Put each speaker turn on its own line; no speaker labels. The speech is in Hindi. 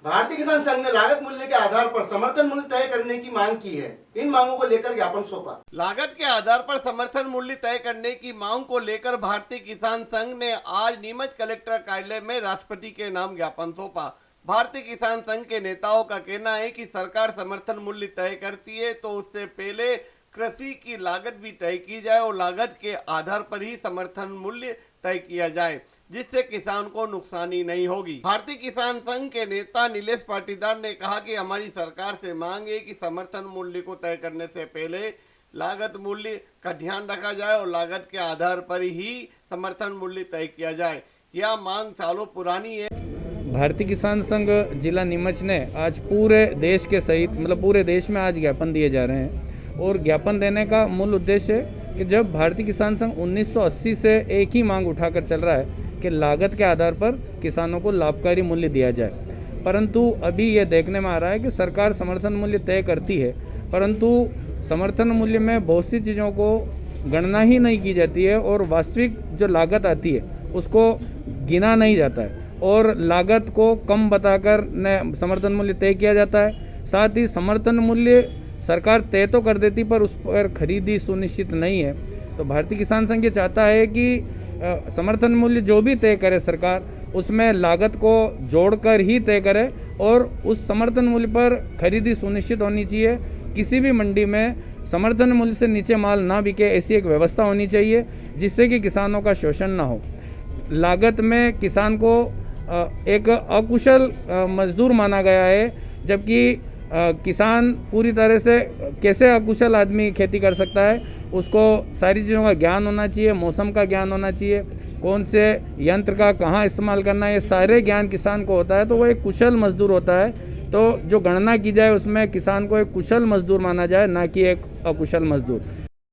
भारतीय किसान संघ ने लागत मूल्य के आधार पर समर्थन मूल्य तय करने की मांग की है। इन मांगों को लेकर ज्ञापन सौंपा।
लागत के आधार पर समर्थन मूल्य तय करने की मांग को लेकर भारतीय किसान संघ ने आज नीमच कलेक्टर कार्यालय में राष्ट्रपति के नाम ज्ञापन सौंपा। भारतीय किसान संघ के नेताओं का कहना है कि सरकार समर्थन मूल्य तय करती है तो उससे पहले कृषि की लागत भी तय की जाए और लागत के आधार पर ही समर्थन मूल्य तय किया जाए, जिससे किसान को नुकसानी नहीं होगी। भारतीय किसान संघ के नेता नीलेश पाटीदार ने कहा कि हमारी सरकार से मांग है कि समर्थन मूल्य को तय करने से पहले लागत मूल्य का ध्यान रखा जाए और लागत के आधार पर ही समर्थन मूल्य तय किया जाए। यह मांग सालों पुरानी है।
भारतीय किसान संघ जिला नीमच ने आज पूरे देश के सहित पूरे देश में आज ज्ञापन दिए जा रहे हैं और ज्ञापन देने का मूल उद्देश्य है कि जब भारतीय किसान संघ 1980 से एक ही मांग उठाकर चल रहा है कि लागत के आधार पर किसानों को लाभकारी मूल्य दिया जाए, परंतु अभी ये देखने में आ रहा है कि सरकार समर्थन मूल्य तय करती है परंतु समर्थन मूल्य में बहुत सी चीज़ों को गणना ही नहीं की जाती है और वास्तविक जो लागत आती है उसको गिना नहीं जाता है और लागत को कम बताकर समर्थन मूल्य तय किया जाता है। साथ ही समर्थन मूल्य सरकार तय तो कर देती पर उस पर खरीदी सुनिश्चित नहीं है। तो भारतीय किसान संघ ये चाहता है कि समर्थन मूल्य जो भी तय करे सरकार उसमें लागत को जोड़कर ही तय करे और उस समर्थन मूल्य पर खरीदी सुनिश्चित होनी चाहिए। किसी भी मंडी में समर्थन मूल्य से नीचे माल ना बिके, ऐसी एक व्यवस्था होनी चाहिए जिससे कि किसानों का शोषण ना हो। लागत में किसान को एक अकुशल मजदूर माना गया है, जबकि किसान पूरी तरह से कैसे अकुशल आदमी खेती कर सकता है, उसको सारी चीज़ों का ज्ञान होना चाहिए, मौसम का ज्ञान होना चाहिए, कौन से यंत्र का कहाँ इस्तेमाल करना है, ये सारे ज्ञान किसान को होता है तो वो एक कुशल मजदूर होता है। तो जो गणना की जाए उसमें किसान को एक कुशल मजदूर माना जाए, ना कि एक अकुशल मजदूर।